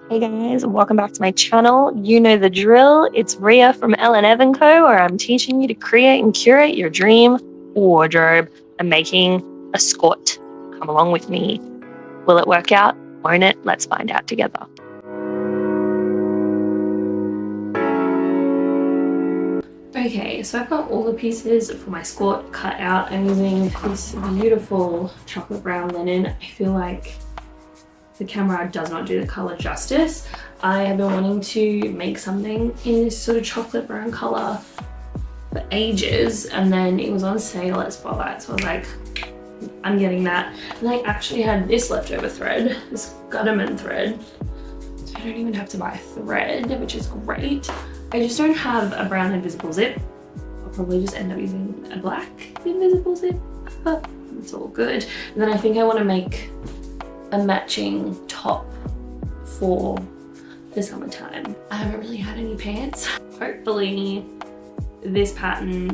Hey guys, welcome back to my channel. You know the drill. It's Ria from Ellen Co, where I'm teaching you to create and curate your dream wardrobe and making a skort. Come along with me. Will it work out? Won't it? Let's find out together. Okay, so I've got all the pieces for my skort cut out. I'm using this beautiful chocolate brown linen. I feel like the camera does not do the color justice. I have been wanting to make something in this sort of chocolate brown color for ages, and then it was on sale at Spotlight, so I was like, I'm getting that. And I actually had this leftover thread, this Gutterman thread, so I don't even have to buy thread, which is great. I just don't have a brown invisible zip. I'll probably just end up using a black invisible zip, but it's all good. And then I think I want to make a matching top for the summertime. I haven't really had any pants. Hopefully this pattern,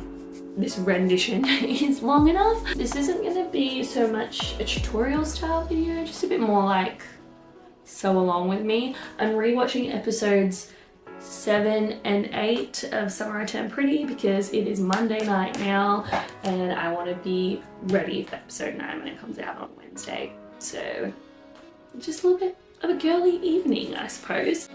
this rendition is long enough. This isn't gonna be so much a tutorial style video, just a bit more like sew along with me. I'm rewatching episodes 7 and 8 of Summer I Turn Pretty because it is Monday night now and I want to be ready for episode 9 when it comes out on Wednesday. So just a little bit of a girly evening, I suppose.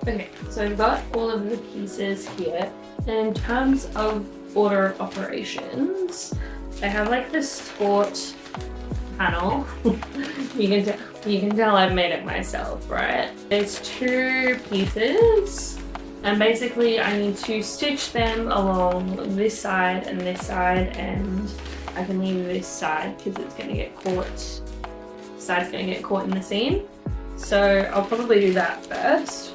Okay, so I've got all of the pieces here. And in terms of order of operations, I have like this Skort panel. you can tell I've made it myself, right? There's 2 pieces. And basically I need to stitch them along this side, and I can leave this side because it's going to get caught, this side's going to get caught in the seam. So I'll probably do that first.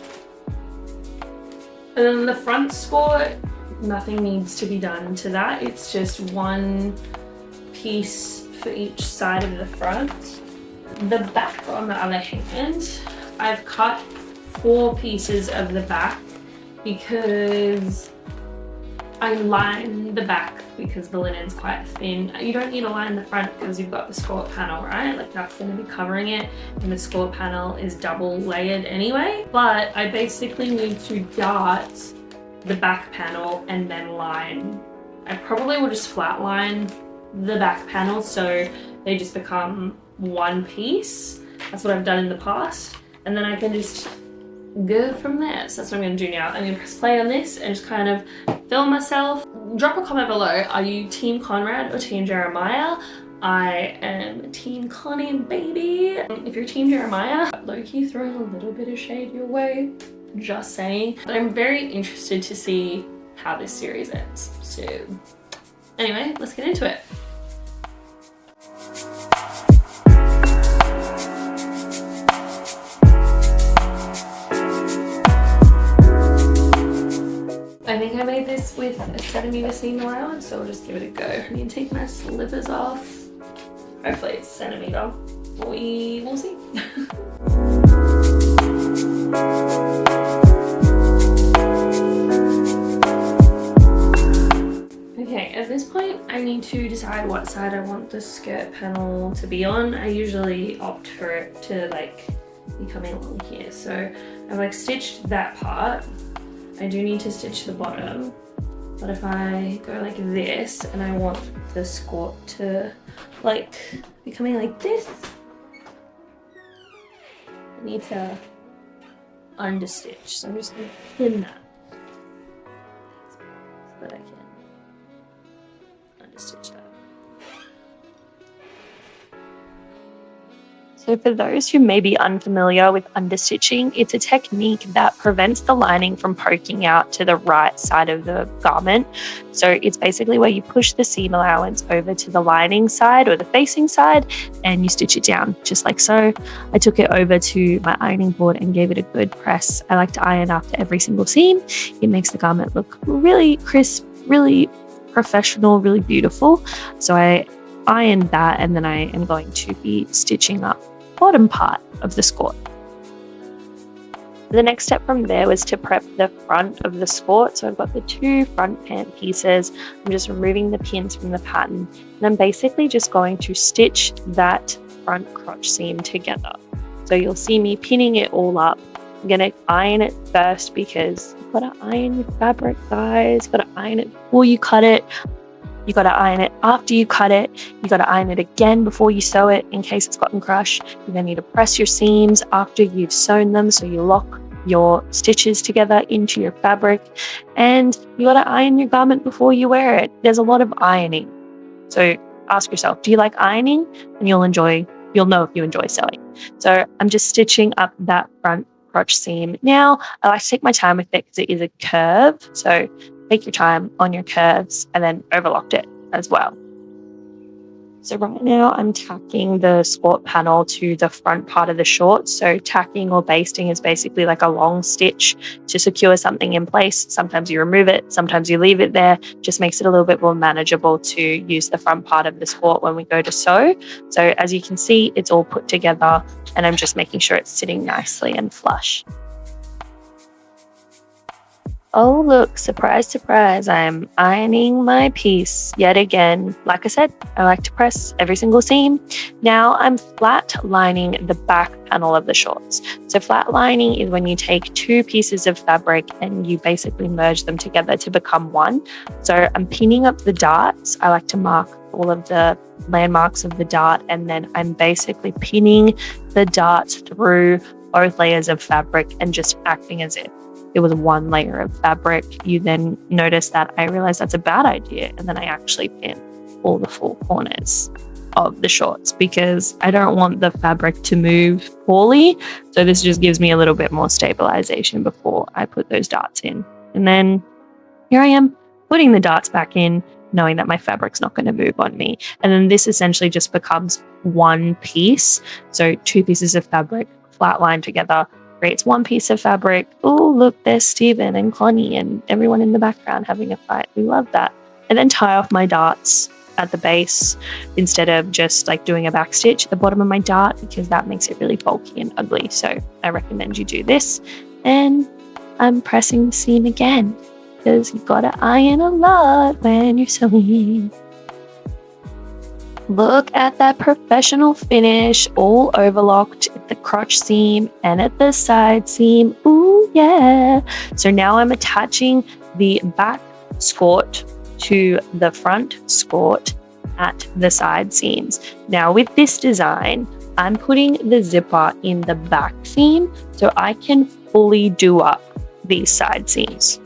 And then the front skort, nothing needs to be done to that. It's just one piece for each side of the front. The back, on the other hand, I've cut 4 pieces of the back because I line the back because the linen's quite thin. You don't need to line the front because you've got the skort panel, right? Like that's going to be covering it, and the skort panel is double layered anyway. But I basically need to dart the back panel and then line. I probably will just flat line the back panel so they just become one piece. That's what I've done in the past, and then I can just go from there. So that's what I'm going to do now. I'm going to press play on this and just kind of film myself. Drop a comment below. Are you Team Conrad or Team Jeremiah? I am Team Connie, baby. If you're Team Jeremiah, low-key throwing a little bit of shade your way. Just saying. But I'm very interested to see how this series ends. So anyway, let's get into it. I think I made this with a 7-meter seam allowance, so we'll just give it a go. I need to take my slippers off. Hopefully it's a centimeter. We will see. Okay, at this point I need to decide what side I want the skirt panel to be on. I usually opt for it to like be coming along here. So I've like stitched that part. I do need to stitch the bottom, but if I go like this and I want the skort to like be coming like this, I need to understitch. So I'm just going to pin that so that I can understitch that. So for those who may be unfamiliar with understitching, it's a technique that prevents the lining from poking out to the right side of the garment. So it's basically where you push the seam allowance over to the lining side or the facing side and you stitch it down just like so. I took it over to my ironing board and gave it a good press. I like to iron after every single seam. It makes the garment look really crisp, really professional, really beautiful. So I ironed that, and then I am going to be stitching up bottom part of the skort. The next step from there was to prep the front of the skort. So I've got the 2 front pant pieces. I'm just removing the pins from the pattern, and I'm basically just going to stitch that front crotch seam together. So you'll see me pinning it all up. I'm going to iron it first because you've got to iron your fabric, guys. You've got to iron it before you cut it. You got to iron it after you cut it. You got to iron it again before you sew it in case it's gotten crushed. You then need to press your seams after you've sewn them so you lock your stitches together into your fabric. And you got to iron your garment before you wear it. There's a lot of ironing. So ask yourself, do you like ironing? And you'll know if you enjoy sewing. So I'm just stitching up that front crotch seam. Now, I like to take my time with it because it is a curve. So take your time on your curves and then overlocked it as well. So right now I'm tacking the skort panel to the front part of the shorts. So tacking or basting is basically like a long stitch to secure something in place. Sometimes you remove it, sometimes you leave it there. Just makes it a little bit more manageable to use the front part of the skort when we go to sew. So as you can see, it's all put together and I'm just making sure it's sitting nicely and flush. Oh, look, surprise, surprise, I'm ironing my piece yet again. Like I said, I like to press every single seam. Now I'm flat lining the back panel of the shorts. So flat lining is when you take 2 pieces of fabric and you basically merge them together to become one. So I'm pinning up the darts. I like to mark all of the landmarks of the dart, and then I'm basically pinning the darts through both layers of fabric and just acting as if it was one layer of fabric. You then notice that I realized that's a bad idea, and then I actually pin all the 4 corners of the shorts because I don't want the fabric to move poorly. So this just gives me a little bit more stabilization before I put those darts in. And then here I am putting the darts back in, knowing that my fabric's not going to move on me. And then this essentially just becomes one piece. So 2 pieces of fabric flat lined together creates one piece of fabric. Oh, look, there's Stephen and Connie and everyone in the background having a fight. We love that. And then tie off my darts at the base instead of just like doing a back stitch at the bottom of my dart because that makes it really bulky and ugly. So I recommend you do this. And I'm pressing the seam again because you've got to iron a lot when you're sewing. Look at that professional finish, all overlocked at the crotch seam and at the side seam. Ooh, yeah. So now I'm attaching the back skort to the front skort at the side seams. Now with this design, I'm putting the zipper in the back seam so I can fully do up these side seams.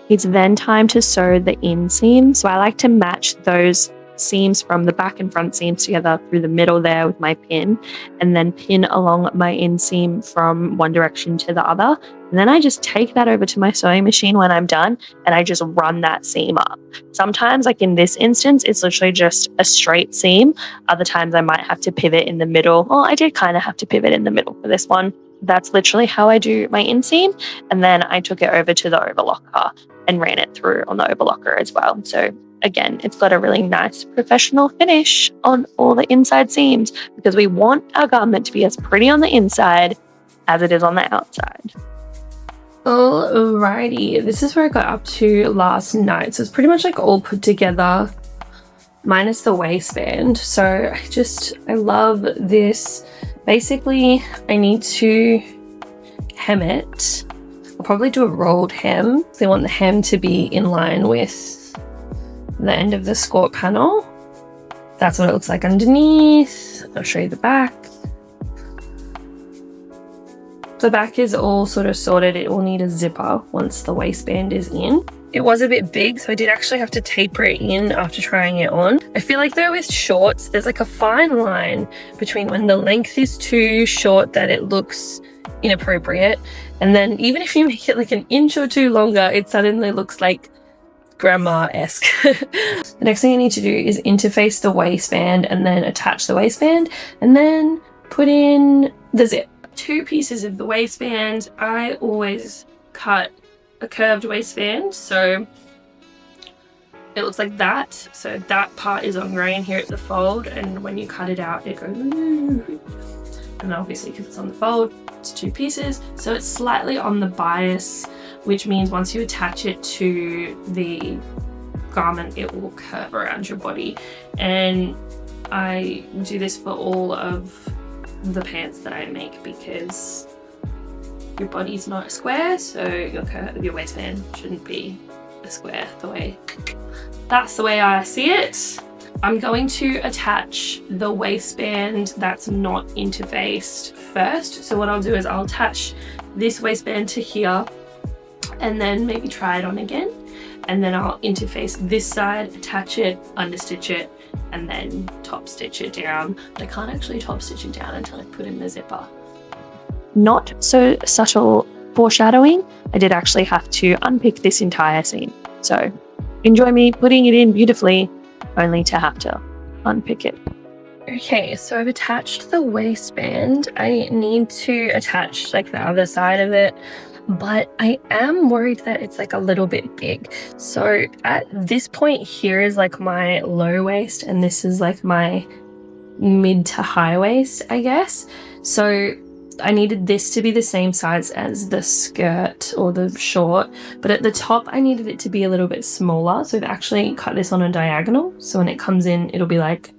It's then time to sew the inseam. So I like to match those seams from the back and front seams together through the middle there with my pin, and then pin along my inseam from one direction to the other. And then I just take that over to my sewing machine when I'm done and I just run that seam up. Sometimes, like in this instance, it's literally just a straight seam. Other times I might have to pivot in the middle. Well, I did kind of have to pivot in the middle for this one. That's literally how I do my inseam. And then I took it over to the overlocker and ran it through on the overlocker as well. So again, it's got a really nice professional finish on all the inside seams because we want our garment to be as pretty on the inside as it is on the outside. Alrighty, this is where I got up to last night. So it's pretty much like all put together, minus the waistband. So I love this. Basically, I need to hem it. I'll probably do a rolled hem. So I want the hem to be in line with the end of the skort panel. That's what it looks like underneath. I'll show you the back. The back is all sort of sorted. It will need a zipper once the waistband is in. It was a bit big, so I did actually have to taper it in after trying it on. I feel like though with shorts, there's like a fine line between when the length is too short that it looks inappropriate, and then even if you make it like an inch or two longer, it suddenly looks like grandma-esque. The next thing I need to do is interface the waistband and then attach the waistband and then put in the zip. 2 pieces of the waistband. I always cut a curved waistband, so it looks like that. So that part is on grain here at the fold, and when you cut it out, it goes, and obviously because it's on the fold, it's 2 pieces. So it's slightly on the bias, which means once you attach it to the garment, it will curve around your body. And I do this for all of the pants that I make because your body's not a square, so your waistband shouldn't be a square. That's the way I see it. I'm going to attach the waistband that's not interfaced first. So what I'll do is I'll attach this waistband to here and then maybe try it on again. And then I'll interface this side, attach it, understitch it, and then top stitch it down. But I can't actually top stitch it down until I put in the zipper. Not so subtle foreshadowing, I did actually have to unpick this entire seam. So enjoy me putting it in beautifully, only to have to unpick it. Okay, so I've attached the waistband. I need to attach like the other side of it, but I am worried that it's like a little bit big. So at this point here is like my low waist, and this is like my mid to high waist, I guess. So I needed this to be the same size as the skirt or the short, but at the top I needed it to be a little bit smaller. So I've actually cut this on a diagonal, so when it comes in it'll be like,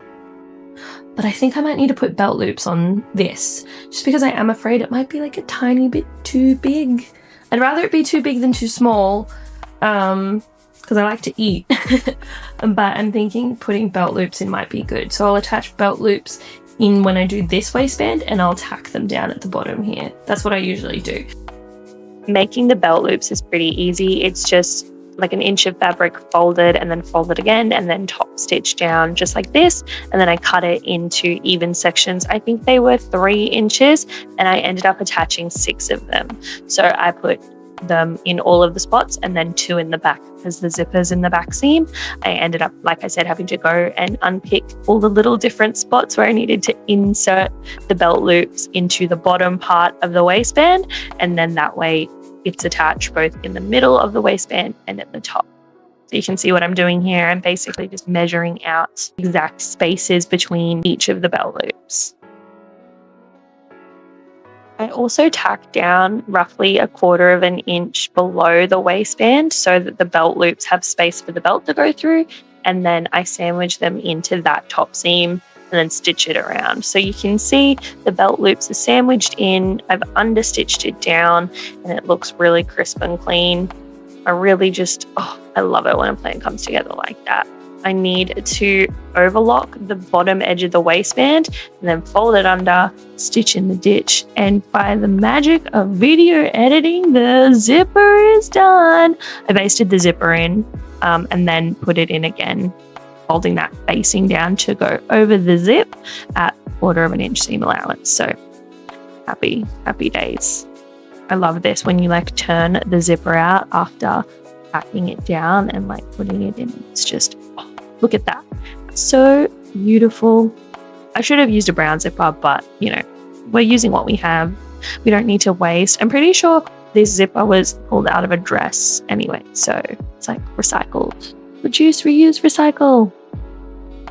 but I think I might need to put belt loops on this just because I am afraid it might be like a tiny bit too big. I'd rather it be too big than too small because I like to eat, but I'm thinking putting belt loops in might be good. So I'll attach belt loops in when I do this waistband and I'll tack them down at the bottom here. That's what I usually do. Making the belt loops is pretty easy. It's just like an inch of fabric folded and then folded again and then top stitch down just like this. And then I cut it into even sections. I think they were 3 inches and I ended up attaching 6 of them. So I put them in all of the spots and then 2 in the back because the zipper's in the back seam. I ended up, like I said, having to go and unpick all the little different spots where I needed to insert the belt loops into the bottom part of the waistband, and then that way it's attached both in the middle of the waistband and at the top. So you can see what I'm doing here. I'm basically just measuring out exact spaces between each of the belt loops. I also tacked down roughly 1/4 of an inch below the waistband so that the belt loops have space for the belt to go through, and then I sandwich them into that top seam and then stitch it around. So you can see the belt loops are sandwiched in, I've understitched it down, and it looks really crisp and clean. I really just, I love it when a plan comes together like that. I need to overlock the bottom edge of the waistband and then fold it under, stitch in the ditch, and by the magic of video editing, the zipper is done. I basted the zipper in and then put it in again, folding that facing down to go over the zip at 1/4 of an inch seam allowance. So happy days. I love this when you like turn the zipper out after packing it down and like putting it in. It's just, look at that. So beautiful. I should have used a brown zipper, but you know, we're using what we have. We don't need to waste. I'm pretty sure this zipper was pulled out of a dress anyway, so it's like recycled. Reduce, reuse, recycle.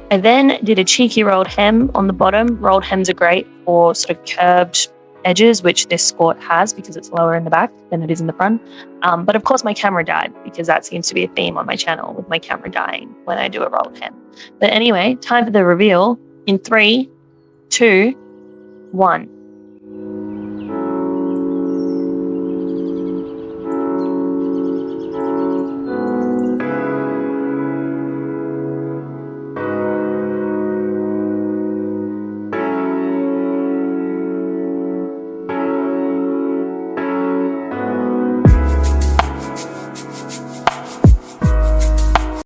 I then did a cheeky rolled hem on the bottom. Rolled hems are great for sort of curved edges, which this Skort has because it's lower in the back than it is in the front. But of course my camera died because that seems to be a theme on my channel with my camera dying when I do a rolled hem. But anyway, time for the reveal in 3, 2, 1.